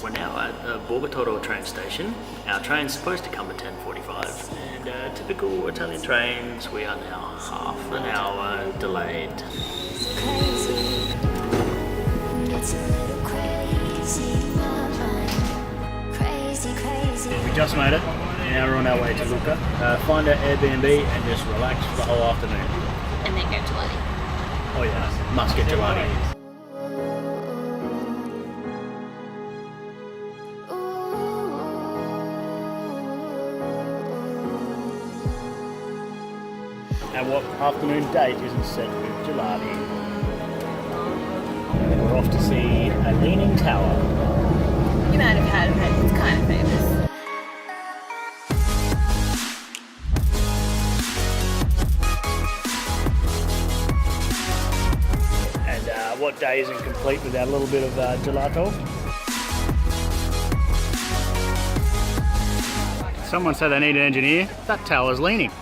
We're now at the Borgatorio train station. Our train's supposed to come at 10:45, and typical Italian trains, we are now half an hour delayed. We just made it. Now we're on our way to Lucca. Find our Airbnb and just relax for the whole afternoon. And then go to Lodi. Oh yeah, must get gelati. And what afternoon date isn't set with gelati? We're off to see a leaning tower. You might have heard of it, it's kind of famous. And what day isn't complete without a little bit of gelato? Someone said they need an engineer. That tower's leaning.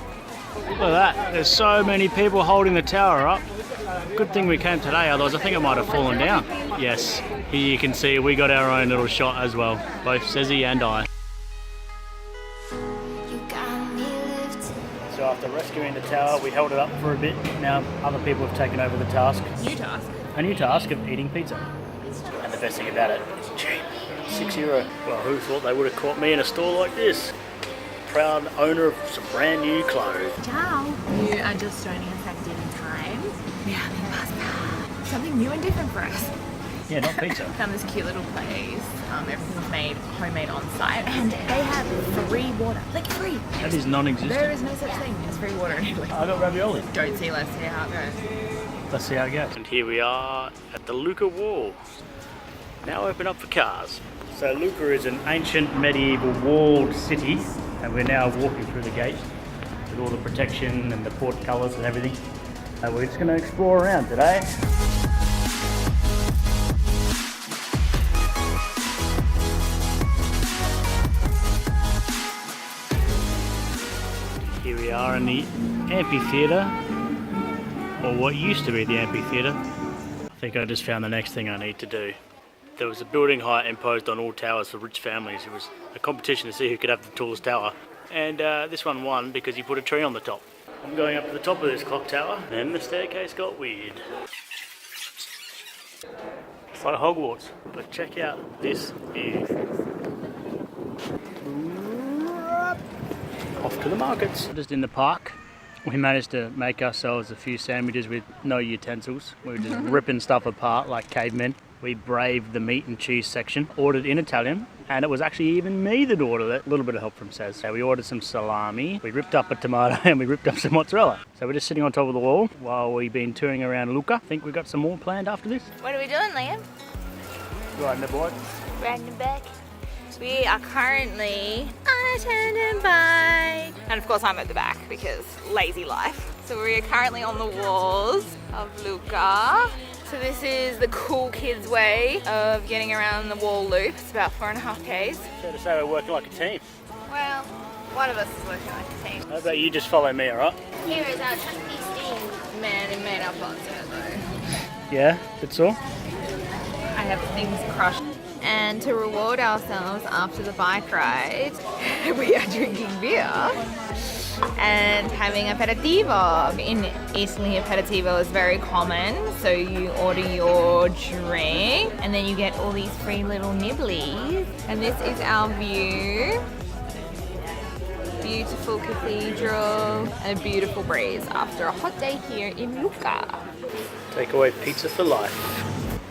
Look at that, there's so many people holding the tower up. Good thing we came today, otherwise I think it might have fallen down. Yes, here you can see we got our own little shot as well, both Cezzy and I. So after rescuing the tower, we held it up for a bit. Now other people have taken over the task. New task. A new task of eating pizza. And the best thing about it, it's cheap. €6. Well, who thought they would have caught me in a store like this? Proud owner of some brand new clothes. Ciao. You are just joining us at dinner time. We're having pasta. Something new and different for us. Yeah, not pizza. Found this cute little place. Everything's made homemade on site, and they have free water. Like free. That is non-existent. There is no such thing as free water in Italy. I got ravioli. Don't see, let's see how it goes. Let's see how it goes. And here we are at the Lucca Wall. Now open up for cars. So Lucca is an ancient medieval walled city, and we're now walking through the gate with all the protection and the portcullis and everything. And we're just going to explore around today. Here we are in the amphitheatre, or what used to be the amphitheatre. I think I just found the next thing I need to do. There was a building height imposed on all towers for rich families. It was a competition to see who could have the tallest tower. And this one won because he put a tree on the top. I'm going up to the top of this clock tower, and the staircase got weird. It's like Hogwarts, but check out this view. Off to the markets. Just in the park, we managed to make ourselves a few sandwiches with no utensils. We were just ripping stuff apart like cavemen. We braved the meat and cheese section, ordered in Italian, and it was actually even me that ordered it. A little bit of help from Cez. So we ordered some salami, we ripped up a tomato, and we ripped up some mozzarella. So we're just sitting on top of the wall while we've been touring around Lucca. I think we've got some more planned after this. What are we doing, Liam? Right in the board. Riding back. We are currently on a tandem bike. And of course I'm at the back because lazy life. So we are currently on the walls of Lucca. So this is the cool kids way of getting around the wall loop. It's about 4.5 Ks. Fair to say we're working like a team. Well, one of us is working like a team. How about you just follow me, alright? Here is our chunky Steve. Man, he made our butts out though. Yeah, that's all? I have things crushed. And to reward ourselves after the bike ride, we are drinking beer and having aperitivo. In Italy, aperitivo is very common. So you order your drink and then you get all these free little nibblies. And this is our view. Beautiful cathedral and a beautiful breeze after a hot day here in Lucca. Takeaway pizza for life.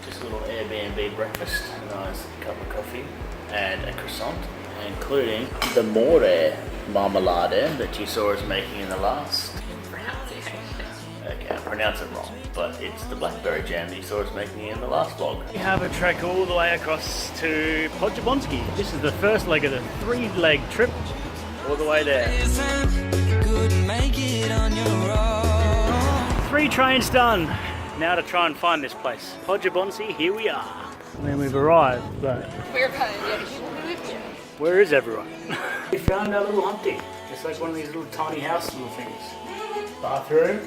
Just a little Airbnb breakfast. Nice cup of coffee and a croissant, including the more marmalade that you saw us making in the last. Okay, I pronounce it wrong, but it's the blackberry jam that you saw us making in the last vlog. We have a trek all the way across to Poggibonsi. This is the first leg of the 3-leg trip, all the way there. 3 trains done. Now to try and find this place. Poggibonsi, here we are. I mean, we've arrived, but We're kind of the only people who live here. where is everyone? We found our little Humpty. It's like one of these little tiny house little things. Bathroom,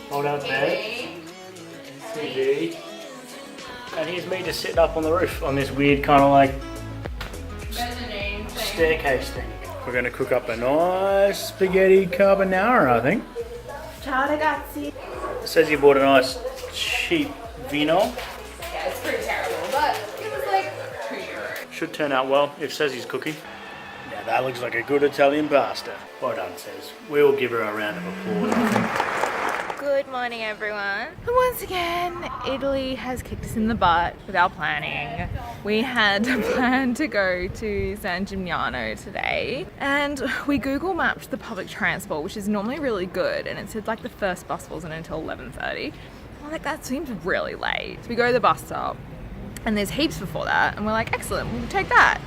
fold out bed, TV, and here's me just sitting up on the roof on this weird kind of like staircase thing. We're going to cook up a nice spaghetti carbonara, I think. Ciao ragazzi. It says you bought a nice cheap vino. Yeah, it's pretty terrible, but it was like €2. Should turn out well. It says he's cooking. Now that looks like a good Italian pasta. Well done, Says. We'll give her a round of applause, I think. Good morning, everyone. And once again, Italy has kicked us in the butt without planning. We had planned to go to San Gimignano today, and we Google mapped the public transport, which is normally really good, and it said like the first bus wasn't until 11:30. I'm like, that seems really late. So we go to the bus stop, and there's heaps before that, and we're like, excellent, we'll take that.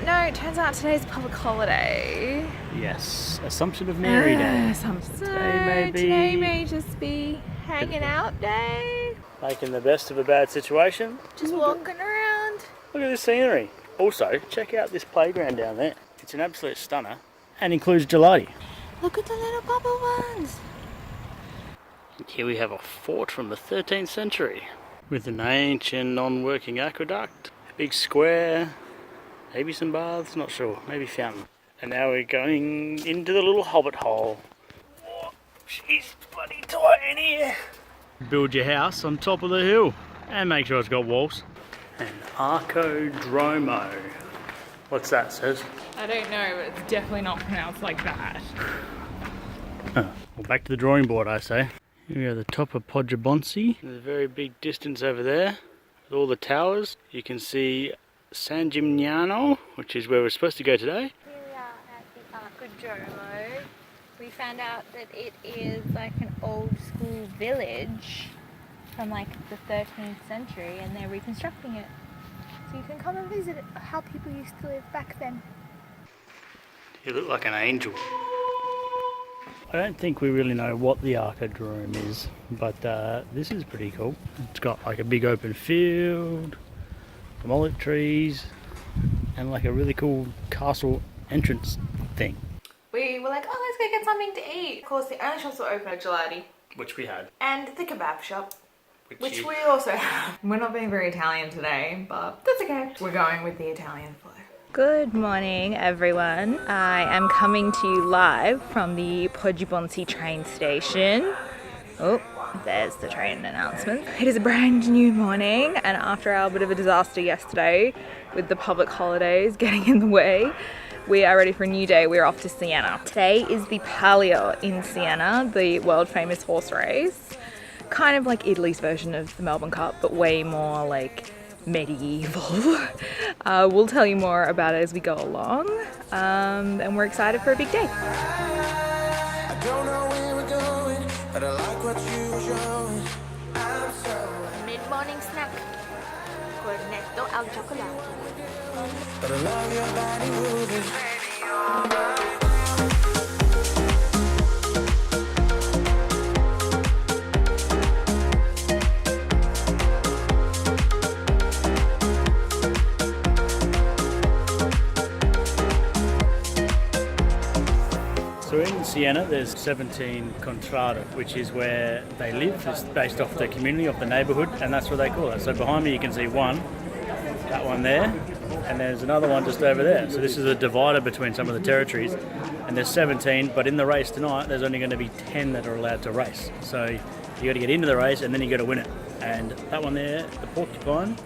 No, it turns out today's a public holiday. Yes, Assumption of Mary Day. Assumption Today may be- Today may just be hanging out day. Making the best of a bad situation. Just walking around. Look at this scenery. Also, check out this playground down there. It's an absolute stunner and includes gelati. Look at the little bubble ones. Here we have a fort from the 13th century with an ancient non-working aqueduct, a big square, maybe some baths, not sure, maybe fountain. And now we're going into the little hobbit hole. Oh, she's bloody tight in here. Build your house on top of the hill and make sure it's got walls. An Arcodromo. What's that, Says? I don't know, but it's definitely not pronounced like that. Well, back to the drawing board, I say. Here we are at the top of Poggibonsi. There's a very big distance over there with all the towers. You can see San Gimignano, which is where we're supposed to go today. Here we are at the Arcodromo. We found out that it is like an old school village from like the 13th century, and they're reconstructing it. So you can come and visit how people used to live back then. You look like an angel. I don't think we really know what the Arcodrome is, but this is pretty cool. It's got like a big open field, some olive trees, and like a really cool castle entrance thing. We were like, oh, let's go get something to eat. Of course, the only shops that were open are gelati. Which we had. And the kebab shop. Which we also have. We're not being very Italian today, but that's okay. We're going with the Italian flow. Good morning, everyone. I am coming to you live from the Poggibonsi train station. Oh, there's the train announcement. It is a brand new morning, and after our bit of a disaster yesterday with the public holidays getting in the way, we are ready for a new day. We're off to Siena. Today is the Palio in Siena, the world famous horse race. Kind of like Italy's version of the Melbourne Cup, but way more like medieval. We'll tell you more about it as we go along, and we're excited for a big day. I don't know where we're going, but I like what you showing. I'm so Mid-morning snack. Cornetto al cioccolato. but I love your body moving. So in Siena there's 17 Contrada, which is where they live. It's based off the community, of the neighbourhood, and that's what they call it. So behind me you can see one, that one there, and there's another one just over there. So this is a divider between some of the territories, and there's 17, but in the race tonight there's only going to be 10 that are allowed to race. So you got to get into the race and then you got to win it. And that one there, the porcupine,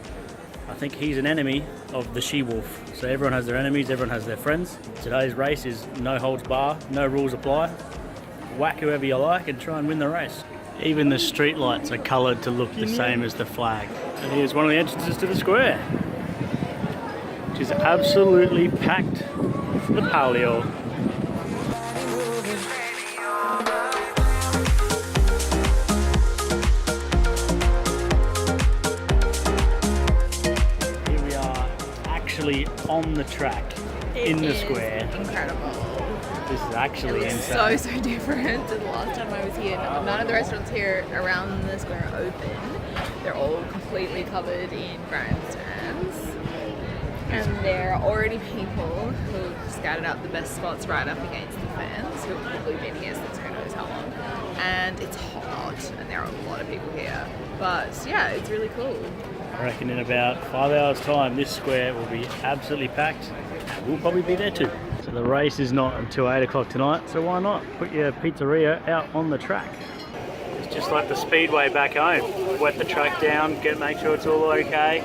I think he's an enemy of the she-wolf. So everyone has their enemies, everyone has their friends. Today's race is no holds bar, no rules apply. Whack whoever you like and try and win the race. Even the street lights are coloured to look the same as the flag. And here's one of the entrances to the square, which is absolutely packed for the Palio. On the track in the square. Incredible. This is actually It looks insane. so different to the last time I was here. None of the restaurants here around the square are open. They're all completely covered in grandstands. And there are already people who've scouted out the best spots right up against the fans who have probably been here since who knows how long. And it's hot and there are a lot of people here. But yeah, it's really cool. I reckon in about 5 hours time this square will be absolutely packed. We'll probably be there too. So the race is not until 8 o'clock tonight, so why not put your pizzeria out on the track? It's just like the speedway back home. Wet the track down, make sure it's all okay.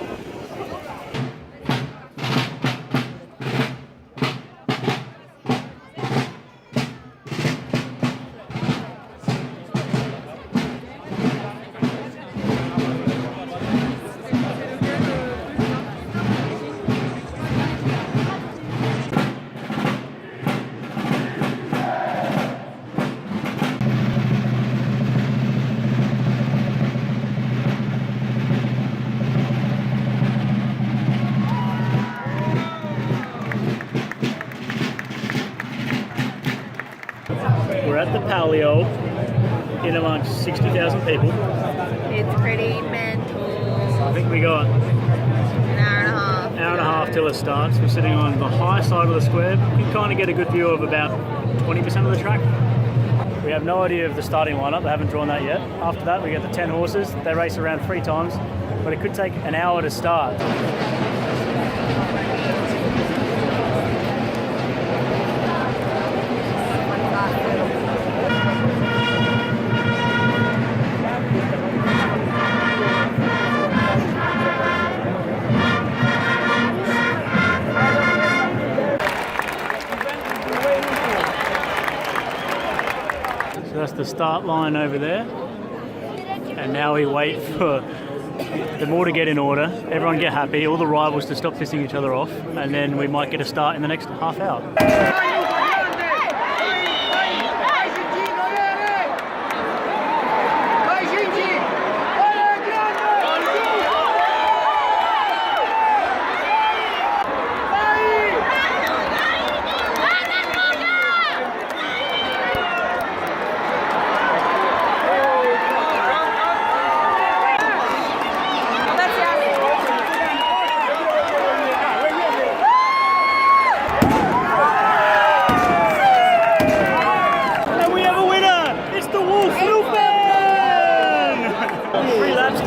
We're at the Palio in amongst 60,000 people. It's pretty mental. I think we got An hour and a half. hour and a half till it starts. We're sitting on the high side of the square. You can kind of get a good view of about 20% of the track. We have no idea of the starting lineup. They haven't drawn that yet. After that, we get the 10 horses. They race around 3 times, but it could take an hour to start. So that's the start line over there. And now we wait for the more to get in order, everyone get happy, all the rivals to stop pissing each other off, and then we might get a start in the next half hour.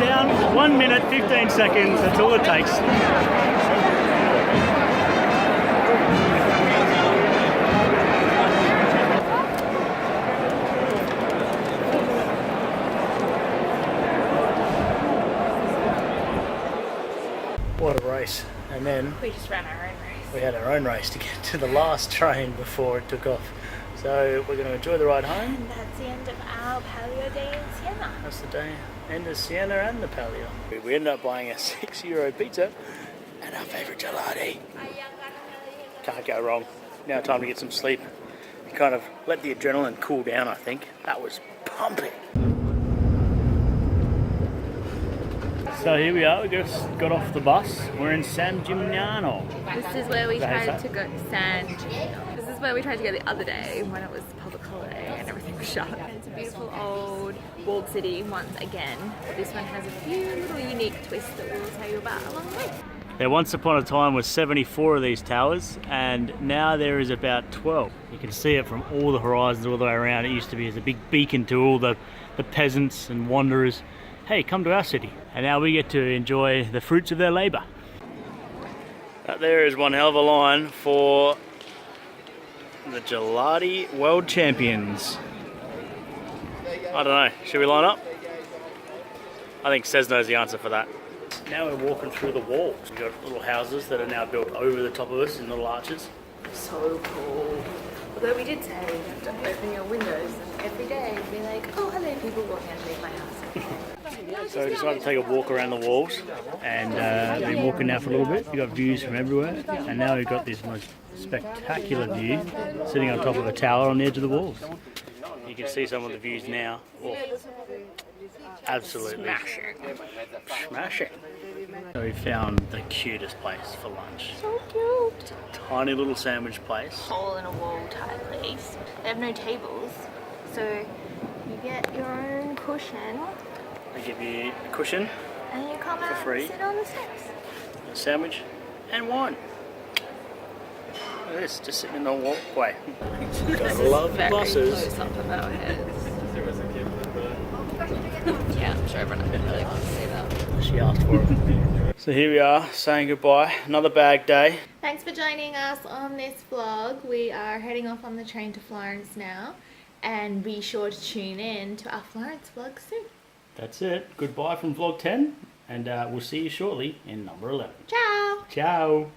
Down, 1 minute, 15 seconds, that's all it takes. What a race. And then We just ran our own race. we had our own race to get to the last train before it took off. So we're going to enjoy the ride home. And that's the end of our Palio day in Siena. That's the day. End of Siena and the Palio. We ended up buying a €6 pizza and our favourite gelati. Can't go wrong. Now time to get some sleep. Kind of let the adrenaline cool down, I think. That was pumping. So here we are, we just got off the bus. We're in San Gimignano. This is where we That tried is to go San Gimignano. This is where we tried to go the other day when it was public holiday and everything was shut. And it's a beautiful old walled city once again. But this one has a few little unique twists that we'll tell you about along the way. There once upon a time was 74 of these towers, and now there is about 12. You can see it from all the horizons all the way around. It used to be as a big beacon to all the peasants and wanderers. Hey, come to our city. And now we get to enjoy the fruits of their labour. That there is one hell of a line for the Gelati World Champions. I don't know, should we line up? I think Cez knows the answer for that. Now we're walking through the walls. We've got little houses that are now built over the top of us in little arches. So cool. Although we did say you have to open your windows and every day be like, oh hello people walking underneath my house. So we decided to take a walk around the walls, and we've been walking now for a little bit. We've got views from everywhere, and now we've got this most spectacular view sitting on top of a tower on the edge of the walls. You can see some of the views now. Oh, absolutely smashing. So we found the cutest place for lunch. So cute. Tiny little sandwich place. Hole in a wall type place. They have no tables, so you get your own cushion They give you a cushion, and you come out free. and sit on the steps. a sandwich, and wine. Look at this, just sitting in the walkway. Gotta love buses. Close up of our heads. Yeah, I'm sure everyone really wants to see that. She asked for it. So here we are, saying goodbye. Another bag day. Thanks for joining us on this vlog. We are heading off on the train to Florence now, and be sure to tune in to our Florence vlog soon. That's it. Goodbye from vlog 10, and we'll see you shortly in number 11. Ciao! Ciao!